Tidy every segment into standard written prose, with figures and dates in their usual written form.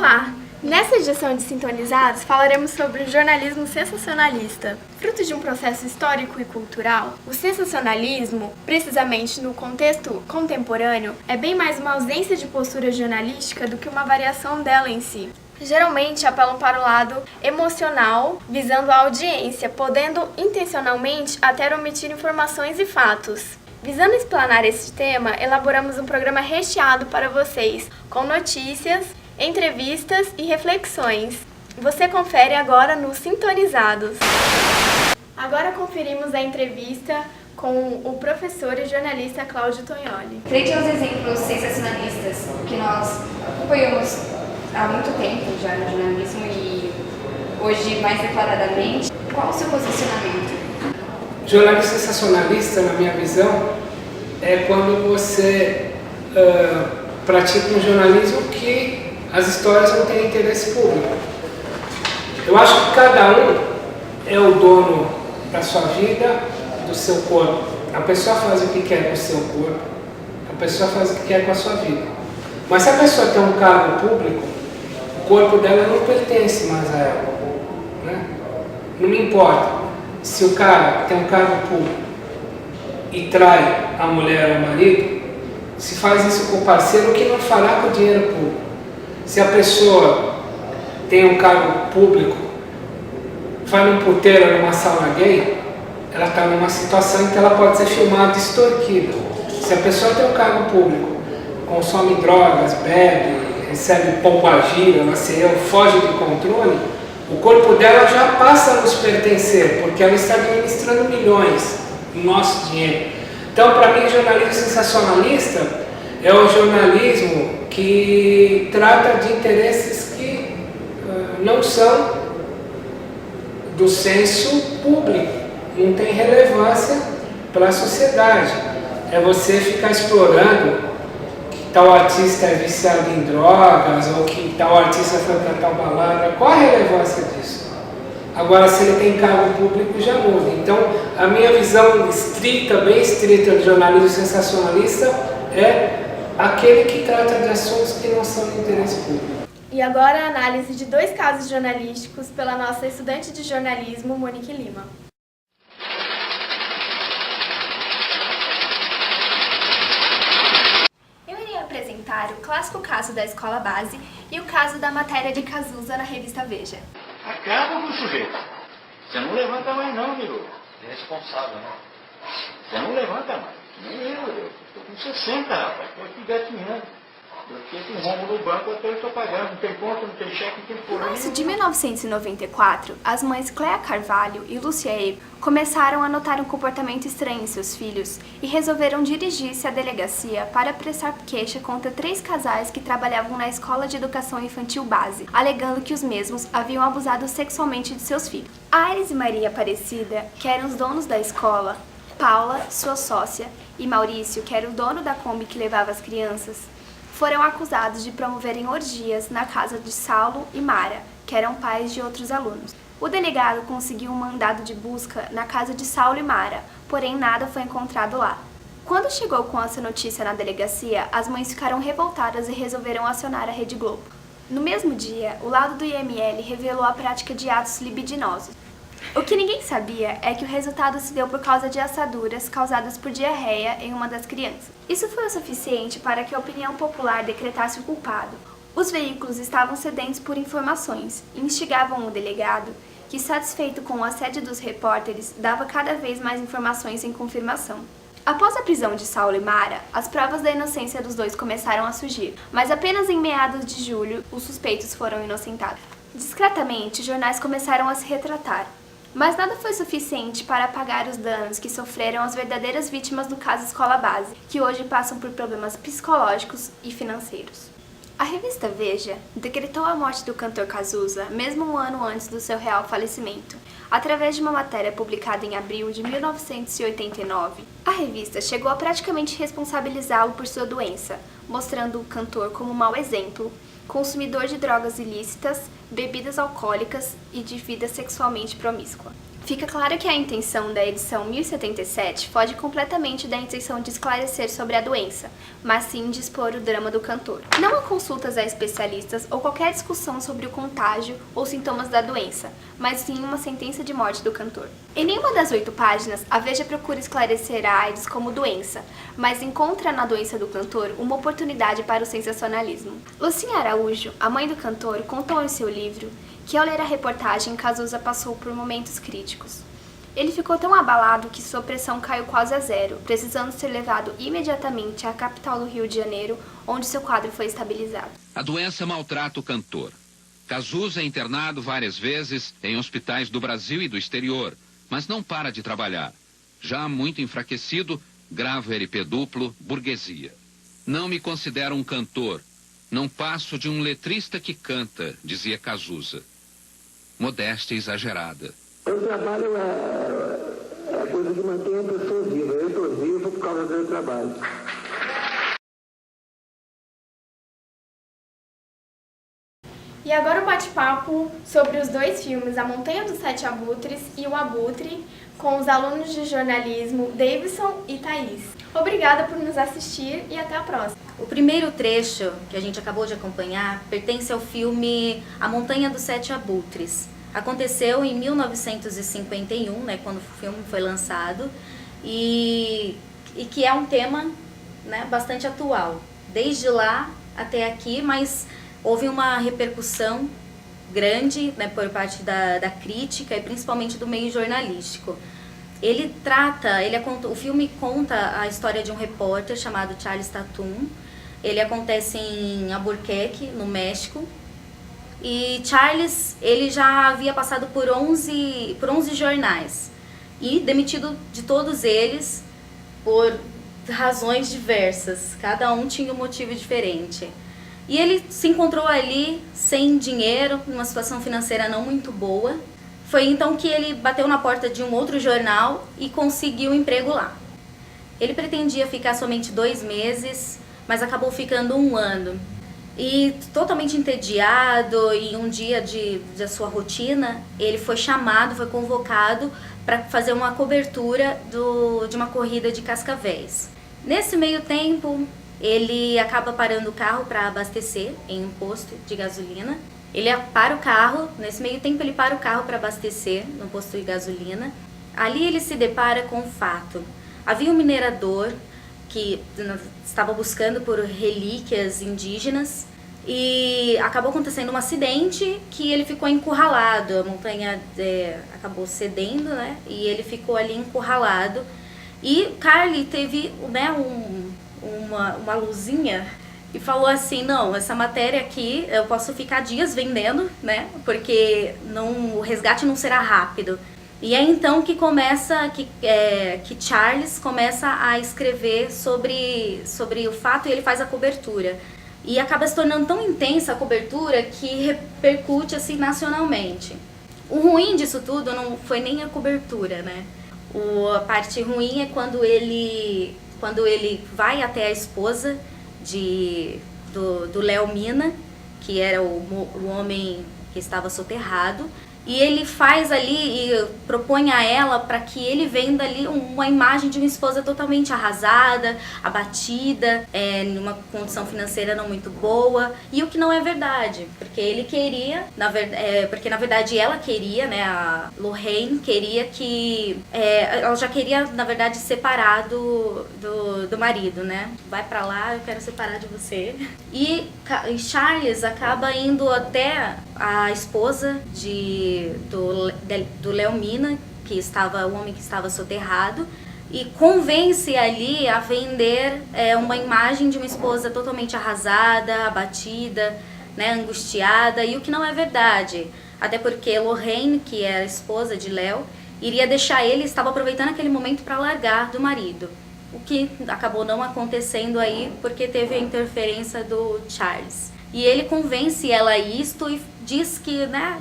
Olá! Nessa edição de Sintonizados falaremos sobre o jornalismo sensacionalista. Fruto de um processo histórico e cultural, o sensacionalismo, precisamente no contexto contemporâneo, é bem mais uma ausência de postura jornalística do que uma variação dela em si. Geralmente apelam para o lado emocional, visando a audiência, podendo intencionalmente até omitir informações e fatos. Visando explanar esse tema, elaboramos um programa recheado para vocês, com notícias, entrevistas e reflexões. Você confere agora no Sintonizados. Agora conferimos a entrevista com o professor e jornalista Cláudio Tognoli. Frente aos exemplos sensacionalistas que nós acompanhamos há muito tempo já no jornalismo e hoje mais declaradamente, qual o seu posicionamento? Jornalismo sensacionalista, na minha visão, é quando você pratica um jornalismo que as histórias não têm interesse público. Eu acho que cada um é o dono da sua vida, do seu corpo. A pessoa faz o que quer com o seu corpo, a pessoa faz o que quer com a sua vida. Mas se a pessoa tem um cargo público, o corpo dela não pertence mais a ela, né? Não me importa se o cara tem um cargo público e trai a mulher ou o marido, se faz isso com o parceiro, o que não fará com o dinheiro público? Se a pessoa tem um cargo público, vai num puteiro, numa sala gay, ela está numa situação em que ela pode ser filmada e extorquida. Se a pessoa tem um cargo público, consome drogas, bebe, recebe pombagira, foge do controle, o corpo dela já passa a nos pertencer, porque ela está administrando milhões no nosso dinheiro. Então, para mim, jornalismo sensacionalista é o jornalismo que trata de interesses que não são do senso público, não tem relevância para a sociedade. É você ficar explorando que tal artista é viciado em drogas ou que tal artista foi para tal balada. Qual a relevância disso? Agora, se ele tem cargo público, já muda. Então, a minha visão estrita, bem estrita do jornalismo sensacionalista é aquele que trata de assuntos que não são de interesse público. E agora a análise de 2 casos jornalísticos pela nossa estudante de jornalismo, Monique Lima. Eu irei apresentar o clássico caso da escola base e o caso da matéria de Cazuza na revista Veja. Acaba com o sujeito. Você não levanta mais não, Miro. Irresponsável, né? Você não levanta mais. Nem eu tô com 60, rapaz. Tô aqui gatinhando. Eu fiquei com rombo no banco até eu estou pagando. Não tem conta, não tem cheque, não tem porra. Em março de 1994, as mães Cléa Carvalho e Lúcia Eib começaram a notar um comportamento estranho em seus filhos e resolveram dirigir-se à delegacia para prestar queixa contra 3 casais que trabalhavam na Escola de Educação Infantil Base, alegando que os mesmos haviam abusado sexualmente de seus filhos. Aires e Maria Aparecida, que eram os donos da escola, Paula, sua sócia, e Maurício, que era o dono da Kombi que levava as crianças, foram acusados de promoverem orgias na casa de Saulo e Mara, que eram pais de outros alunos. O delegado conseguiu um mandado de busca na casa de Saulo e Mara, porém nada foi encontrado lá. Quando chegou com essa notícia na delegacia, as mães ficaram revoltadas e resolveram acionar a Rede Globo. No mesmo dia, o laudo do IML revelou a prática de atos libidinosos. O que ninguém sabia é que o resultado se deu por causa de assaduras causadas por diarreia em uma das crianças. Isso foi o suficiente para que a opinião popular decretasse o culpado. Os veículos estavam sedentos por informações e instigavam o delegado, que, satisfeito com o assédio dos repórteres, dava cada vez mais informações sem confirmação. Após a prisão de Saulo e Mara, as provas da inocência dos dois começaram a surgir, mas apenas em meados de julho os suspeitos foram inocentados. Discretamente, jornais começaram a se retratar. Mas nada foi suficiente para apagar os danos que sofreram as verdadeiras vítimas do caso Escola Base, que hoje passam por problemas psicológicos e financeiros. A revista Veja decretou a morte do cantor Cazuza, mesmo um ano antes do seu real falecimento, através de uma matéria publicada em abril de 1989. A revista chegou a praticamente responsabilizá-lo por sua doença, mostrando o cantor como um mau exemplo, consumidor de drogas ilícitas, bebidas alcoólicas e de vida sexualmente promíscua. Fica claro que a intenção da edição 1077 foge completamente da intenção de esclarecer sobre a doença, mas sim de expor o drama do cantor. Não há consultas a especialistas ou qualquer discussão sobre o contágio ou sintomas da doença, mas sim uma sentença de morte do cantor. Em nenhuma das 8 páginas, a Veja procura esclarecer a AIDS como doença, mas encontra na doença do cantor uma oportunidade para o sensacionalismo. Lucinha Araújo, a mãe do cantor, contou em seu livro que ao ler a reportagem, Cazuza passou por momentos críticos. Ele ficou tão abalado que sua pressão caiu quase a zero, precisando ser levado imediatamente à capital do Rio de Janeiro, onde seu quadro foi estabilizado. A doença maltrata o cantor. Cazuza é internado várias vezes em hospitais do Brasil e do exterior, mas não para de trabalhar. Já muito enfraquecido, grava o LP duplo Burguesia. Não me considero um cantor. Não passo de um letrista que canta, dizia Cazuza. Modéstia exagerada. O trabalho é a coisa que mantém a pessoa viva. Eu estou vivo por causa do meu trabalho. E agora o bate-papo sobre os 2 filmes, A Montanha dos Sete Abutres e O Abutre, com os alunos de jornalismo Davidson e Thaís. Obrigada por nos assistir e até a próxima. O primeiro trecho que a gente acabou de acompanhar pertence ao filme A Montanha dos Sete Abutres. Aconteceu em 1951, né, quando o filme foi lançado, e que é um tema, né, bastante atual. Desde lá até aqui, mas houve uma repercussão grande, né, por parte da crítica e principalmente do meio jornalístico. O filme conta a história de um repórter chamado Charles Tatum. Ele acontece em Albuquerque, no México. E Charles, ele já havia passado por 11 jornais e demitido de todos eles por razões diversas. Cada um tinha um motivo diferente. E ele se encontrou ali sem dinheiro, numa situação financeira não muito boa. Foi então que ele bateu na porta de um outro jornal e conseguiu um emprego lá. Ele pretendia ficar somente 2 meses, mas acabou ficando 1 ano. E totalmente entediado, em um dia da sua rotina, ele foi convocado para fazer uma cobertura de uma corrida de cascavéis. Nesse meio tempo, ele acaba parando o carro para abastecer em um posto de gasolina. Ele para o carro, nesse meio tempo ele para o carro para abastecer no posto de gasolina. Ali ele se depara com um fato. Havia um minerador que estava buscando por relíquias indígenas e acabou acontecendo um acidente que ele ficou encurralado. A montanha acabou cedendo, né? E ele ficou ali encurralado. E Carly teve, né, uma luzinha e falou assim: não, essa matéria aqui eu posso ficar dias vendendo, né? Porque o resgate não será rápido. E é então que que Charles começa a escrever sobre o fato e ele faz a cobertura. E acaba se tornando tão intensa a cobertura que repercute assim nacionalmente. O ruim disso tudo não foi nem a cobertura, né? A parte ruim é quando ele vai até a esposa do Léo Mina, que era o homem que estava soterrado, e ele faz ali e propõe a ela para que ele venda ali uma imagem de uma esposa totalmente arrasada, abatida, numa condição financeira não muito boa, e o que não é verdade, porque ele queria, porque na verdade ela queria, né, a Lorraine queria ela já queria na verdade separar do marido, né, vai pra lá, eu quero separar de você. E Charles acaba indo até a esposa do Léo Mina, o homem que estava soterrado, e convence ali a vender uma imagem de uma esposa totalmente arrasada, abatida, né, angustiada, e o que não é verdade. Até porque Lorraine, que é a esposa de Léo, iria deixar ele, estava aproveitando aquele momento para largar do marido. O que acabou não acontecendo aí porque teve a interferência do Charles. E ele convence ela a isto e diz que, né,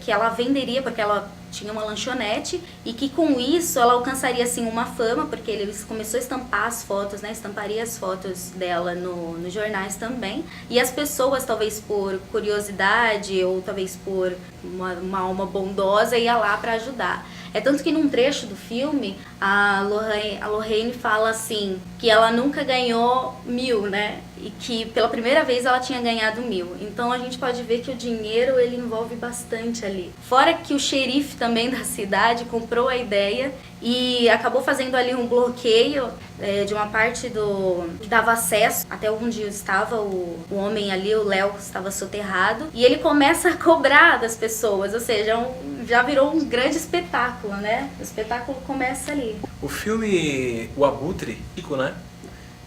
que ela venderia, porque ela tinha uma lanchonete e que com isso ela alcançaria assim uma fama, porque ele começou a estampar as fotos, né, estamparia as fotos dela nos jornais também, e as pessoas, talvez por curiosidade ou talvez por uma alma bondosa, ia lá para ajudar. É tanto que num trecho do filme, a Lorraine fala assim, que ela nunca ganhou 1.000, né? E que pela primeira vez ela tinha ganhado 1.000. Então a gente pode ver que o dinheiro, ele envolve bastante ali. Fora que o xerife também da cidade comprou a ideia e acabou fazendo ali um bloqueio de uma parte que dava acesso até onde estava o homem ali, o Léo, estava soterrado. E ele começa a cobrar das pessoas, ou seja, já virou um grande espetáculo, né? O espetáculo começa ali. O filme O Abutre, né?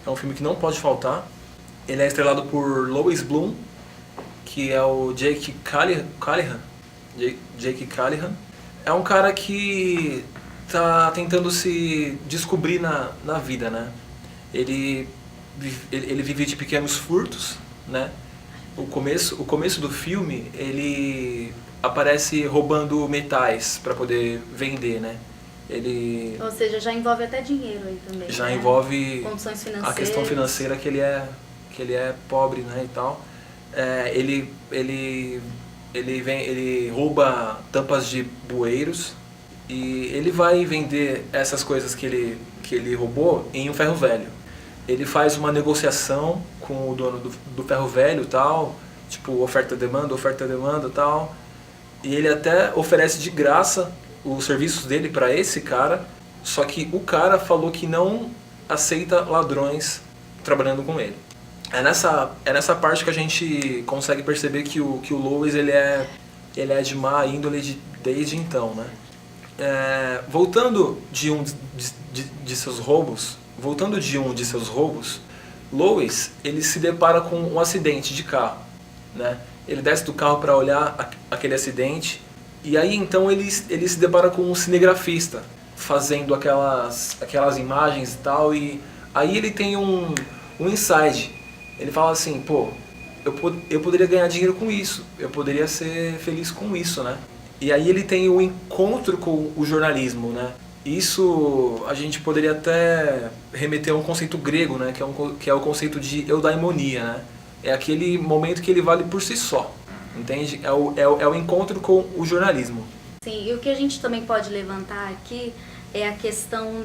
É um filme que não pode faltar. Ele é estrelado por Lois Bloom, que é o Jake Callahan. Jake Callahan. É um cara que tá tentando se descobrir na vida, né? Ele vive de pequenos furtos, né? O começo do filme, ele aparece roubando metais para poder vender, né? Ou seja, já envolve até dinheiro aí também. Já, né? Envolve condições financeiras. A questão financeira que ele é pobre, né, e tal. Ele rouba tampas de bueiros e ele vai vender essas coisas que ele roubou em um ferro velho. Ele faz uma negociação com o dono do ferro velho e tal, tipo oferta-demanda e tal. E ele até oferece de graça os serviços dele para esse cara, só que o cara falou que não aceita ladrões trabalhando com ele. É nessa parte que a gente consegue perceber que o Lois ele é de má índole desde então, né? Voltando de um de seus roubos, Lois ele se depara com um acidente de carro, né? Ele desce do carro para olhar aquele acidente e aí então ele se depara com um cinegrafista fazendo aquelas imagens e tal, e aí ele tem um insight. Ele fala assim, pô, eu poderia ganhar dinheiro com isso, eu poderia ser feliz com isso, né? E aí ele tem um encontro com o jornalismo, né? Isso a gente poderia até remeter a um conceito grego, né? Que é o conceito de eudaimonia, né? É aquele momento que ele vale por si só, entende? É o encontro com o jornalismo. Sim, e o que a gente também pode levantar aqui é a questão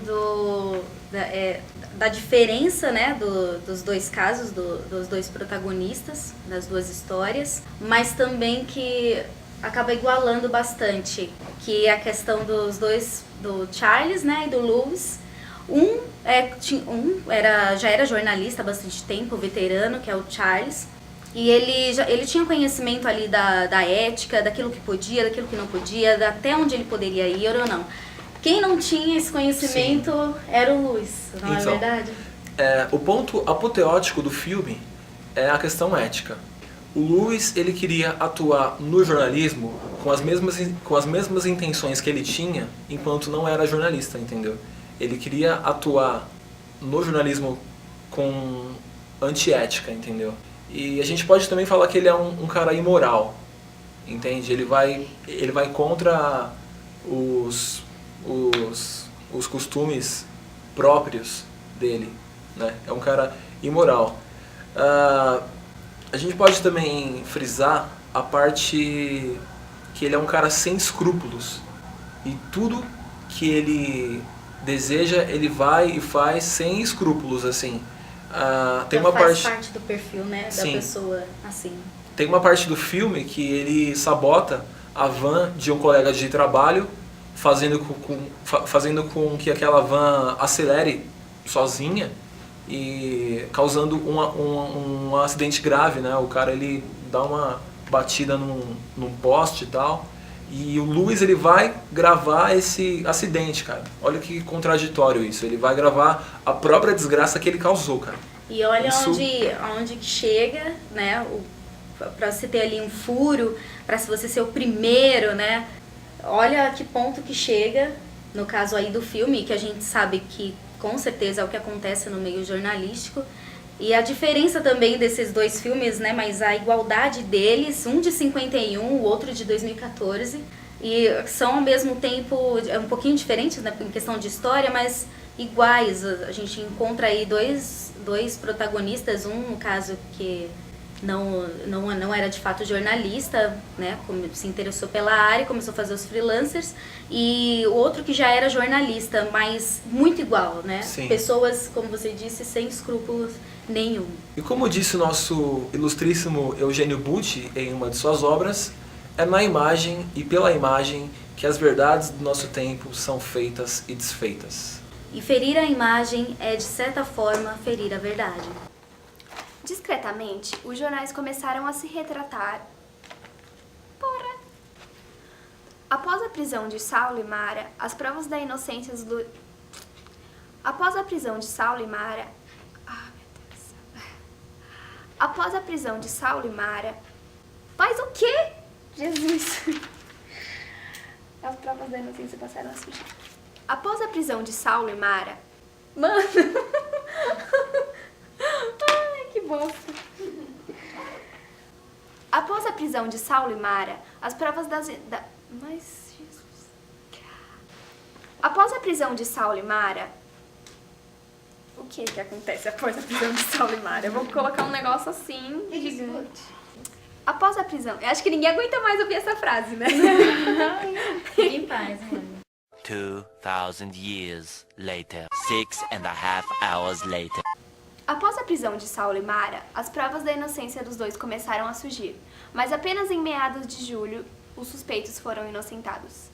da diferença, né, dos dois casos, dos dois protagonistas, das duas histórias, mas também que acaba igualando bastante, que é a questão dos dois, do Charles, né, e do Lewis. Já era jornalista há bastante tempo, veterano, que é o Charles, e ele tinha conhecimento ali da ética, daquilo que podia, daquilo que não podia, até onde ele poderia ir ou não. Quem não tinha esse conhecimento Sim. era o Lewis, não é verdade? O ponto apoteótico do filme é a questão ética. O Lewis ele queria atuar no jornalismo com as mesmas intenções que ele tinha enquanto não era jornalista, entendeu? Ele queria atuar no jornalismo com antiética, entendeu? E a gente pode também falar que ele é um cara imoral, entende? Ele vai contra os costumes próprios dele, né? É um cara imoral. A gente pode também frisar a parte que ele é um cara sem escrúpulos e tudo que ele deseja ele vai e faz sem escrúpulos, assim. Tem uma parte do perfil, né, da Sim. pessoa assim. Tem uma parte do filme que ele sabota a van de um colega de trabalho, fazendo com que aquela van acelere sozinha e causando um acidente grave, né? O cara ele dá uma batida num poste e tal, e o Lewis ele vai gravar esse acidente, cara. Olha que contraditório isso. Ele vai gravar a própria desgraça que ele causou, cara. E olha onde que chega, né? Pra você ter ali um furo, pra você ser o primeiro, né? Olha a que ponto que chega, no caso aí do filme, que a gente sabe que com certeza é o que acontece no meio jornalístico. E a diferença também desses dois filmes, né, mas a igualdade deles, um de 51, o outro de 2014, E são ao mesmo tempo, é um pouquinho diferentes, né, em questão de história, mas iguais. A gente encontra aí dois protagonistas, um no caso que não era de fato jornalista, né, se interessou pela área, começou a fazer os freelancers, e o outro que já era jornalista, mas muito igual, né? Sim. Pessoas, como você disse, sem escrúpulos nenhum. E como disse o nosso ilustríssimo Eugênio Butti em uma de suas obras, é na imagem e pela imagem que as verdades do nosso tempo são feitas e desfeitas. E ferir a imagem é, de certa forma, ferir a verdade. Discretamente, os jornais começaram a se retratar. Porra! Após a prisão de Saulo e Mara, as provas da inocência do... Após a prisão de Saulo e Mara... Ah, meu Deus. Após a prisão de Saulo e Mara... Faz o quê? Jesus! As provas da inocência passaram a surgir. Após a prisão de Saulo e Mara... Mano! Ai, que bosta! Após a prisão de Saulo e Mara, as provas Mas, Jesus... Após a prisão de Saulo e Mara... O que acontece após a prisão de Saulo e Mara? Eu vou colocar um negócio assim, gigante. Após a prisão... Eu acho que ninguém aguenta mais ouvir essa frase, né? Fique em paz, mano. 2,000 years later, 6.5 hours later. Após a prisão de Saulo e Mara, as provas da inocência dos dois começaram a surgir, mas apenas em meados de julho os suspeitos foram inocentados.